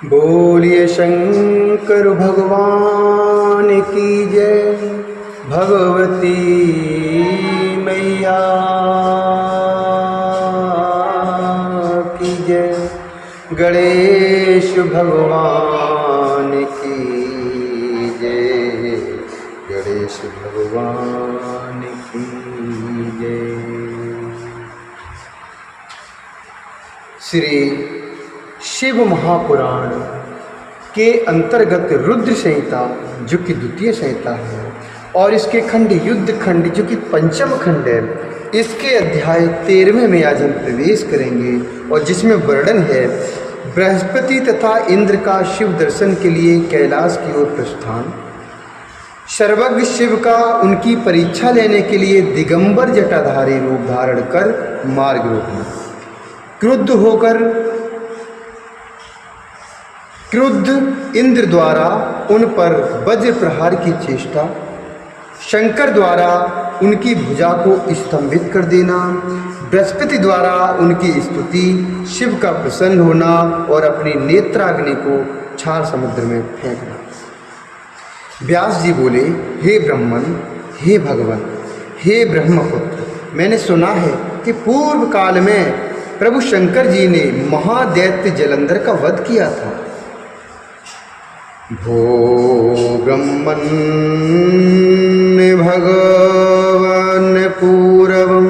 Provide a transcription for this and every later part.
बोलिए शंकर भगवान की जय। भगवती मैया की जय। गणेश भगवान की जय। गणेश भगवान की जय। श्री शिव महापुराण के अंतर्गत रुद्र संहिता जो कि द्वितीय संहिता है और इसके खंड युद्ध खंड जो कि पंचम खंड है, इसके अध्याय 13वें में आज हम प्रवेश करेंगे और जिसमें वर्णन है बृहस्पति तथा इंद्र का शिव दर्शन के लिए कैलाश की ओर प्रस्थान। सर्वज्ञ शिव का उनकी परीक्षा लेने के लिए दिगंबर जटाधारी रूप धारण कर मार्ग रोकना। क्रुद्ध इंद्र द्वारा उन पर वज्र प्रहार की चेष्टा, शंकर द्वारा उनकी भुजा को स्तंभित कर देना, बृहस्पति द्वारा उनकी स्तुति, शिव का प्रसन्न होना और अपनी नेत्राग्नि को क्षार समुद्र में फेंकना। व्यास जी बोले, हे ब्रह्मन, हे भगवान, हे ब्रह्मपुत्र, मैंने सुना है कि पूर्व काल में प्रभु शंकर जी ने महादैत्य जलंधर का वध किया था। भो ब्रह्मन् भगवन् पूर्वं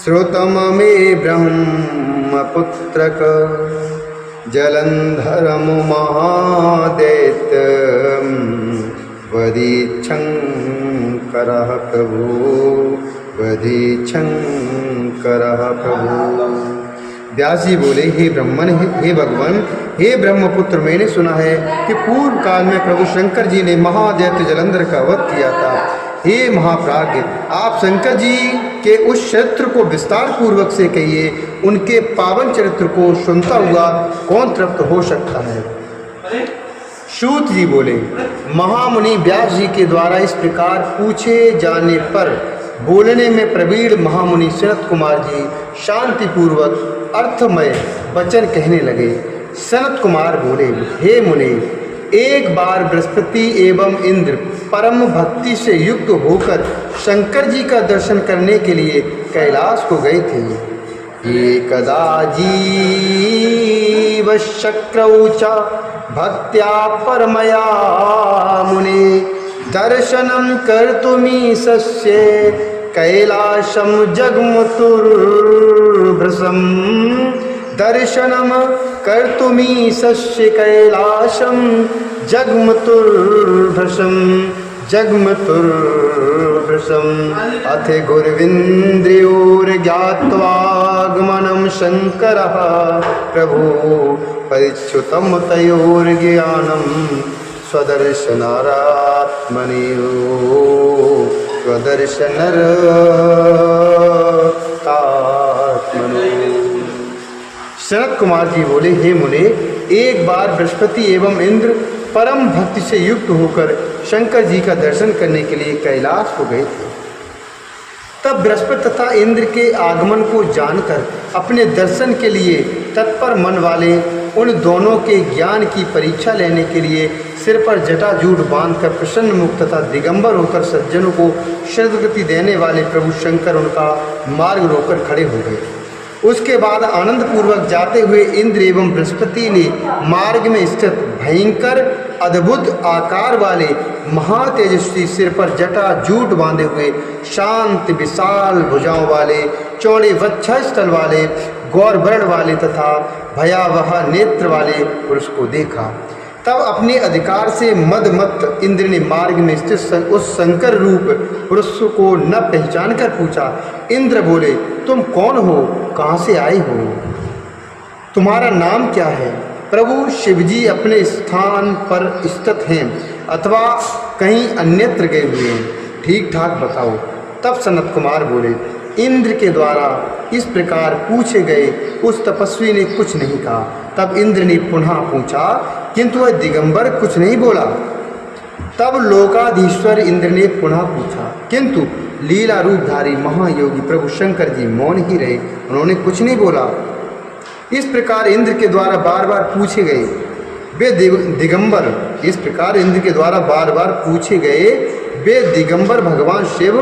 श्रुतं मे ब्रह्मपुत्रक जलंधरं महादैत्यं वधीच्छंकरः प्रभु, वधीच्छंकरः प्रभु। व्यास जी बोले, हे ब्रह्मन, हे भगवान, हे ब्रह्मपुत्र, मैंने सुना है कि पूर्व काल में प्रभु शंकर जी ने महादैत्य जलंधर का वध किया था। हे महाप्राज्ञ, आप शंकर जी के उस चरित्र को विस्तार पूर्वक से कहिए। उनके पावन चरित्र को सुनता हुआ कौन तृप्त हो सकता है। सूत जी बोले, महामुनि व्यास जी के द्वारा इस प्रकार पूछे जाने पर बोलने में प्रवीण महामुनि सनत कुमार जी शांतिपूर्वक अर्थमय वचन कहने लगे। सनत कुमार बोले, हे मुनि, एक बार बृहस्पति एवं इंद्र परम भक्ति से युक्त होकर शंकर जी का दर्शन करने के लिए कैलाश को गए थे। एकदा जीव शक्रौचा भक्त्या परमया मुने दर्शनं कर्तुमीशस्य कैलाशं जग्मतुर्भृशं। दर्शनं कर्तुमीशस्य कैलाशं जग्मतुर्भृशं, जग्मतुर्भृशं। अथ गुर्विन्द्रियोर्ज्ञात्वागमनं शङ्करः प्रभु परिच्युतं तयोर्ज्ञानं स्वदर्शनारात्मनेयो, स्वदर्शनारात्मनेयो। सनत कुमार जी बोले, हे मुने, एक बार बृहस्पति एवं इंद्र परम भक्ति से युक्त होकर शंकर जी का दर्शन करने के लिए कैलाश को गए थे। तब बृहस्पति तथा इंद्र के आगमन को जानकर अपने दर्शन के लिए तत्पर मन वाले उन दोनों के ज्ञान की परीक्षा लेने के लिए सिर पर जटाजूट बांधकर प्रसन्न मुख तथा दिगंबर होकर सज्जनों को सद्गति देने वाले प्रभु शंकर उनका मार्ग रोककर खड़े हो गए। उसके बाद आनंद पूर्वक जाते हुए इंद्र एवं बृहस्पति ने मार्ग में स्थित भयंकर अद्भुत आकार वाले महातेजस्वी सिर पर जटा जूट बांधे हुए शांत विशाल भुजाओं वाले चौड़े वक्षस्थल वाले गौर वर्ण वाले तथा भयावह नेत्र वाले पुरुष को देखा। तब अपने अधिकार से मदमत्त इंद्र ने मार्ग में स्थित उस शंकर रूप पुरुष को न पहचान कर पूछा। इंद्र बोले, तुम कौन हो, कहाँ से आए हो, तुम्हारा नाम क्या है। प्रभु शिवजी अपने स्थान पर स्थित हैं अथवा कहीं अन्यत्र गए हुए हैं, ठीक ठाक बताओ। तब सनत कुमार बोले, इंद्र के द्वारा इस प्रकार पूछे गए उस तपस्वी ने कुछ नहीं कहा। तब इंद्र ने पुनः पूछा, किंतु वह दिगंबर कुछ नहीं बोला। तब लोकाधीश्वर इंद्र ने पुनः पूछा, किंतु लीला रूपधारी महायोगी प्रभु शंकर जी मौन ही रहे, उन्होंने कुछ नहीं बोला। इस प्रकार इंद्र के द्वारा बार बार पूछे गए वे दिगंबर, इस प्रकार इंद्र के द्वारा बार बार पूछे गए वे दिगंबर भगवान शिव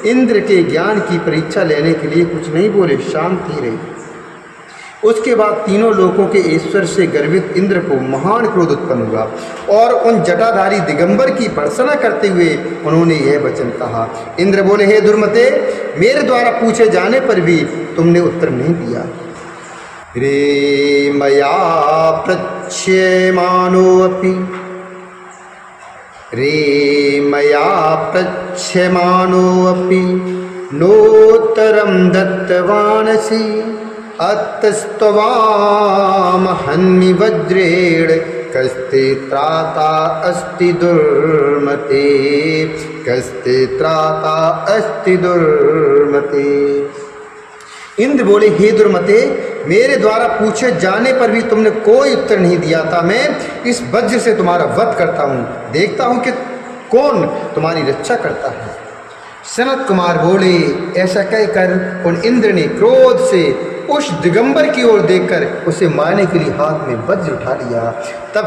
इंद्र के ज्ञान की परीक्षा लेने के लिए कुछ नहीं बोले, शांत ही रहे। उसके बाद तीनों लोकों के ईश्वर से गर्वित इंद्र को महान क्रोध उत्पन्न हुआ और उन जटाधारी दिगंबर की भर्त्सना करते हुए उन्होंने यह वचन कहा। इंद्र बोले, हे दुर्मते, मेरे द्वारा पूछे जाने पर भी तुमने उत्तर नहीं दिया। रे मया पृच्छ्यमानोऽपि नोत्तरं दत्तवानसि अतस्त्वामहन्मि वज्रेण कस्ते त्राता अस्ति दुर्मते, कस्ते त्राता अस्ति दुर्मते। इंद्र बोले, हे दुर्मते, मेरे द्वारा पूछे जाने पर भी तुमने कोई उत्तर नहीं दिया था। मैं इस वज्र से तुम्हारा वध करता हूँ, देखता हूँ कि कौन तुम्हारी रक्षा करता है। सनत कुमार बोले, ऐसा कहकर उन इंद्र ने क्रोध से उस दिगंबर की ओर देखकर उसे मारने के लिए हाथ में वज्र उठा लिया। तब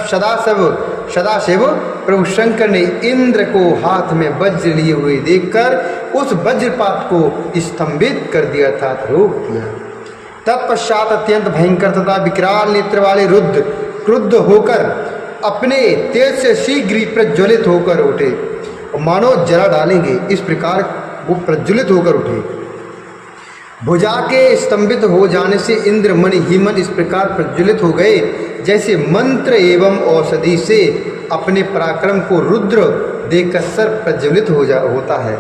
सदाशिव प्रभु शंकर ने इंद्र को हाथ में वज्र लिए हुए देखकर उस वज्रपात को स्तंभित कर दिया, अर्थात रोक दिया। तत्पश्चात अत्यंत भयंकर तथा विकराल नेत्र वाले रुद्र क्रुद्ध होकर अपने तेज से शीघ्र ही प्रज्वलित होकर उठे, मानो जला डालेंगे, इस प्रकार वो प्रज्वलित होकर उठे। भुजा के स्तंभित हो जाने से इंद्र मणि हिमन इस प्रकार प्रज्वलित हो गए जैसे मंत्र एवं औषधि से अपने पराक्रम को रुद्र देखकर सर्प प्रज्वलित होता है।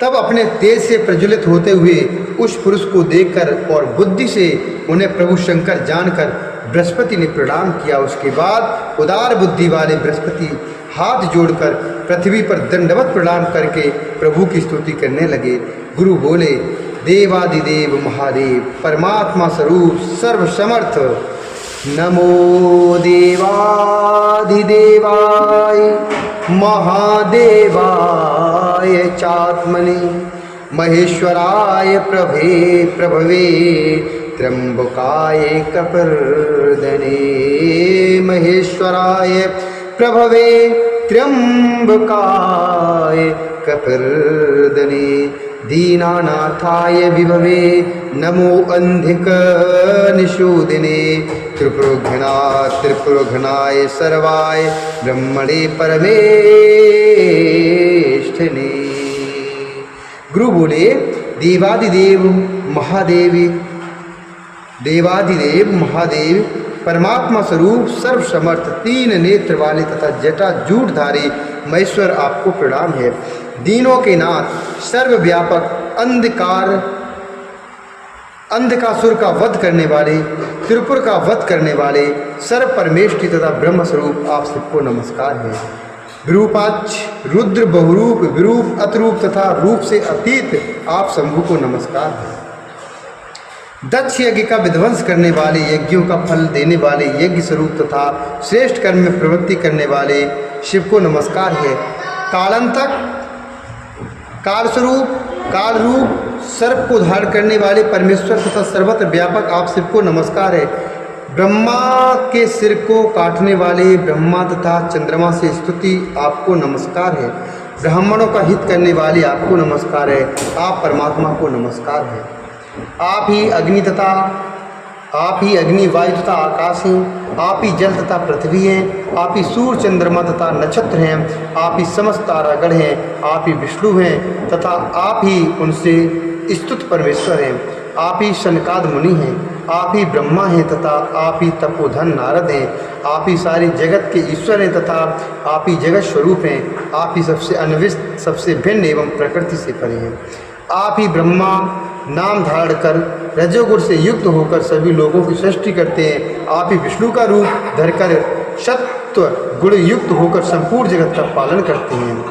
तब अपने तेज से प्रज्वलित होते हुए उस पुरुष को देखकर और बुद्धि से उन्हें प्रभु शंकर जानकर बृहस्पति ने प्रणाम किया। उसके बाद उदार बुद्धि वाले बृहस्पति हाथ जोड़कर पृथ्वी पर दंडवत प्रणाम करके प्रभु की स्तुति करने लगे। गुरु बोले, देवादिदेव महादेव परमात्मा स्वरूप सर्वसमर्थ, नमो देवाधिदेवाय महादेवाय चात्मने, महेश्वराय प्रभवे त्र्यंबकाय कपर्दने, महेश्वराय प्रभवे त्र्यंबकाय कपर्दने, दीनानाथाय विभवे नमो अंधिक निषूदिने, त्रिपुरघ्नाय सर्वाय ब्रह्मणे परमेष्ठिने। गुरु बोले, देवादिदेव महादेव परमात्मा स्वरूप सर्वसमर्थ तीन नेत्र वाले तथा जटा जूटधारी महेश्वर आपको प्रणाम है। दीनों के नाथ सर्वव्यापक अंधकासुर का वध करने वाले, त्रिपुर का वध करने वाले सर्व परमेष्ठी तथा ब्रह्म स्वरूप आप सबको नमस्कार है। विरूपाक्ष रुद्र बहुरूप विरूप अतरूप तथा रूप से अतीत आप शंभु को नमस्कार है। दक्ष यज्ञ का विध्वंस करने वाले, यज्ञों का फल देने वाले, यज्ञ स्वरूप तथा श्रेष्ठ कर्म में प्रवृत्ति करने वाले शिव को नमस्कार है। कालांतक काल स्वरूप काल रूप सर्प को धारण करने वाले परमेश्वर तथा सर्वत्र व्यापक आप शिव को नमस्कार है। ब्रह्मा के सिर को काटने वाले ब्रह्मा तथा चंद्रमा से स्तुति आपको नमस्कार है। ब्राह्मणों का हित करने वाले आपको नमस्कार है। आप परमात्मा को नमस्कार है। आप ही अग्नि वायु तथा आकाश हैं, आप ही जल तथा पृथ्वी हैं, आप ही सूर्य चंद्रमा तथा नक्षत्र हैं, आप ही समस्त तारागण हैं, आप ही विष्णु हैं तथा आप ही उनसे स्तुत परमेश्वर हैं। आप ही सनकाद मुनि हैं, आप ही ब्रह्मा हैं तथा आप ही तपोधन नारद हैं। आप ही सारी जगत के ईश्वर हैं तथा आप ही जगत स्वरूप हैं। आप ही सबसे अन्विष्ट, सबसे भिन्न एवं प्रकृति से परे हैं। आप ही ब्रह्मा नाम धारण कर रजोगुण से युक्त होकर सभी लोगों की सृष्टि करते हैं। आप ही विष्णु का रूप धरकर सत्व गुण युक्त होकर संपूर्ण जगत का पालन करते हैं।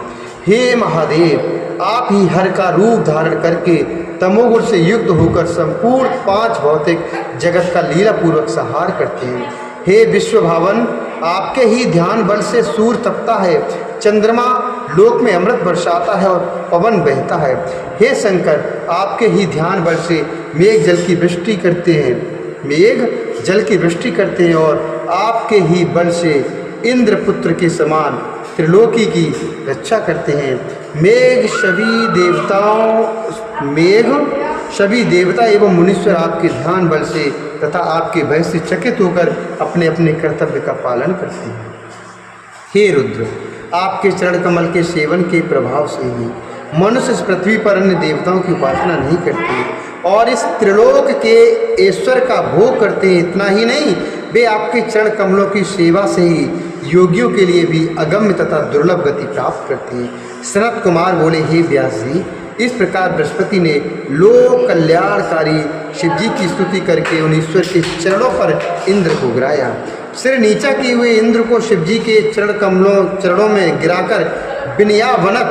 हे महादेव, आप ही हर का रूप धारण करके तमोगुण से युक्त होकर संपूर्ण पांच भौतिक जगत का लीला पूर्वक संहार करते हैं। हे विश्वभावन, आपके ही ध्यान बल से सूर्य तपता है, चंद्रमा लोक में अमृत बरसाता है और पवन बहता है। हे शंकर, आपके ही ध्यान बल से मेघ जल की वृष्टि करते हैं और आपके ही बल से इंद्र पुत्र के समान त्रिलोकी की रक्षा करते हैं। मेघ सभी देवता एवं मुनीश्वर आपके ध्यान बल से तथा आपके भय से चकित होकर अपने अपने कर्तव्य का पालन करते हैं। हे रुद्र, आपके चरण कमल के सेवन के प्रभाव से ही मनुष्य इस पृथ्वी पर अन्य देवताओं की उपासना नहीं करते और इस त्रिलोक के ईश्वर का भोग करते हैं। इतना ही नहीं, वे आपके चरण कमलों की सेवा से ही योगियों के लिए भी अगम्य तथा दुर्लभ गति प्राप्त करते हैं। सनत कुमार बोले, हे व्यास जी, इस प्रकार बृहस्पति ने लोक कल्याणकारी शिवजी की स्तुति करके उन ईश्वर के चरणों पर इंद्र को गिराया। सिर नीचा किए हुए इंद्र को शिवजी के चरणों में गिराकर विनयावनत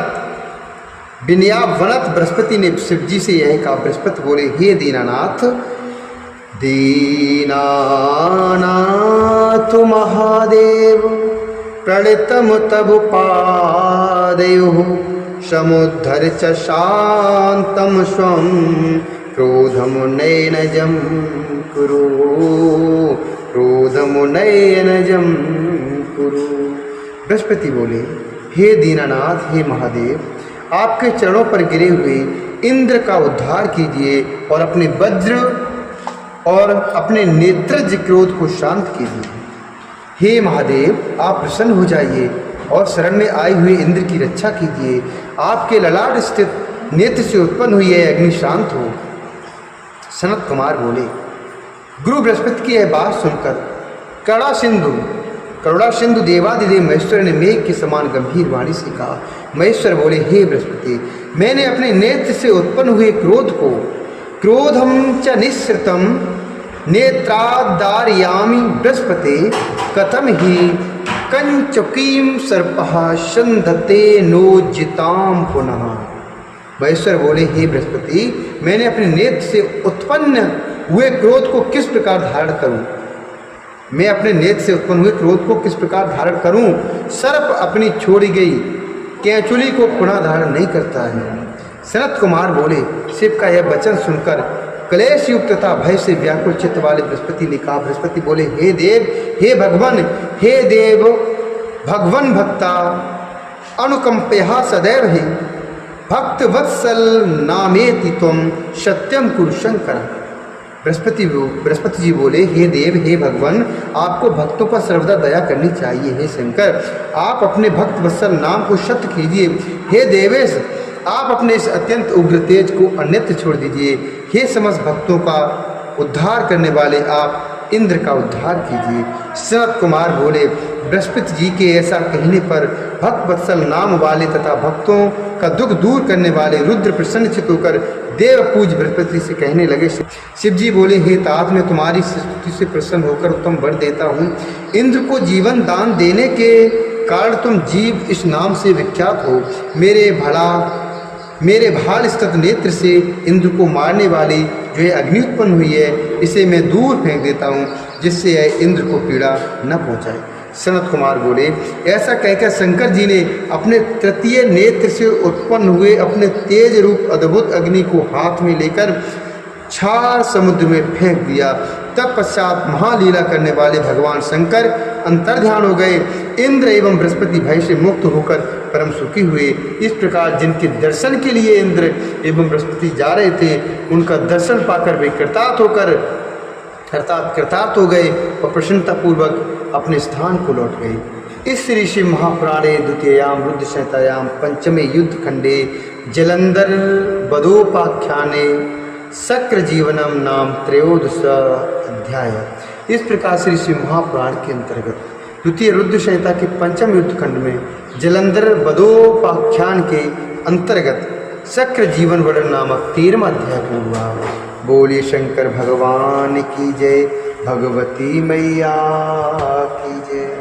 बृहस्पति ने शिवजी से यह कहा। बृहस्पति बोले, हे दीनानाथ महादेव, प्रणितम तब पादयोः समुद्धर च शांतम स्वं क्रोधमुनयनजं कुरु। बृहस्पति बोले, हे दीनानाथ, हे महादेव, आपके चरणों पर गिरे हुए इंद्र का उद्धार कीजिए और अपने वज्र और अपने नेत्रज क्रोध को शांत कीजिए। हे महादेव, आप प्रसन्न हो जाइए और शरण में आए हुए इंद्र की रक्षा कीजिए। आपके ललाट स्थित नेत्र से उत्पन्न हुई यह अग्नि शांत हो। सनत कुमार बोले, गुरु बृहस्पति की यह बात सुनकर करुणा सिंधु देवादिदेव महेश्वर ने मेघ के समान गंभीर वाणी से कहा। महेश्वर बोले, हे बृहस्पति, मैंने अपने नेत्र से उत्पन्न हुए क्रोधम च निःसृतम नेत्रादारयामि बृहस्पति, कथम ही कंचकीम सर्पः संधते नोज्जिताम पुनः। महेश्वर बोले, हे बृहस्पति, मैंने अपने नेत्र से उत्पन्न हुए क्रोध को किस प्रकार धारण करूं? मैं अपने नेत्र से उत्पन्न हुए क्रोध को किस प्रकार धारण करूं? सर्प अपनी छोड़ी गई केंचुली को पुनः धारण नहीं करता है। सनत कुमार बोले, शिव का यह वचन सुनकर क्लेश युक्त तथा भय से व्याकुल चित्त वाले बृहस्पति ने कहा। बृहस्पति बोले, हे देव, हे भगवन भक्ता अनुकंपया सदैव ही भक्त वत्सल नामेति त्वं सत्यम कुरु शंकर। बृहस्पति जी बोले, हे देव, हे भगवान, आपको भक्तों पर सर्वदा दया करनी चाहिए। हे शंकर, आप अपने भक्त वत्सल नाम को सत्य कीजिए। हे देवेश, आप अपने इस अत्यंत उग्र तेज को अन्यत्र छोड़ दीजिए। हे समस्त भक्तों का उद्धार करने वाले, आप इंद्र का उद्धार कीजिए। सनत कुमार बोले, बृहस्पति जी के ऐसा कहने पर भक्त वत्सल नाम वाले तथा भक्तों का दुख दूर करने वाले रुद्र प्रसन्नचित होकर देव पूज बृहस्पति से कहने लगे। शिव जी बोले, हे तात, मैं तुम्हारी स्तुति से प्रसन्न होकर उत्तम वर देता हूँ। इंद्र को जीवन दान देने के कारण तुम जीव इस नाम से विख्यात हो। मेरे भाल स्थित नेत्र से इंद्र को मारने वाली जो ये अग्नि उत्पन्न हुई है, इसे मैं दूर फेंक देता हूँ, जिससे यह इंद्र को पीड़ा न पहुँचाए। सनत कुमार बोले, ऐसा कहकर शंकर जी ने अपने तृतीय नेत्र से उत्पन्न हुए अपने तेज रूप अद्भुत अग्नि को हाथ में लेकर क्षार समुद्र में फेंक दिया। तत्पश्चात महालीला करने वाले भगवान शंकर अंतर्ध्यान हो गए। इंद्र एवं बृहस्पति भय से मुक्त होकर परम सुखी हुए। इस प्रकार जिनके दर्शन के लिए इंद्र एवं बृहस्पति जा रहे थे, उनका दर्शन पाकर वे कृतार्थ हो गए और प्रसन्नतापूर्वक अपने स्थान को लौट गए। इस श्री शिव महापुराणे द्वितीयाम रुद्र संहितायाम पंचमे युद्ध खंडे जलंधर बदोपाख्याने शक्र जीवनम नाम त्रयोदश अध्याय। इस प्रकार श्री शिव महापुराण के अंतर्गत द्वितीय रुद्र संहिता के पंचम युद्ध खंड में जलंधर बदोपाख्यान के अंतर्गत शक्र जीवन वर्णन नामक 13वां अध्याय हुआ। बोलिए शंकर भगवान की जय, भगवती मैया की जय।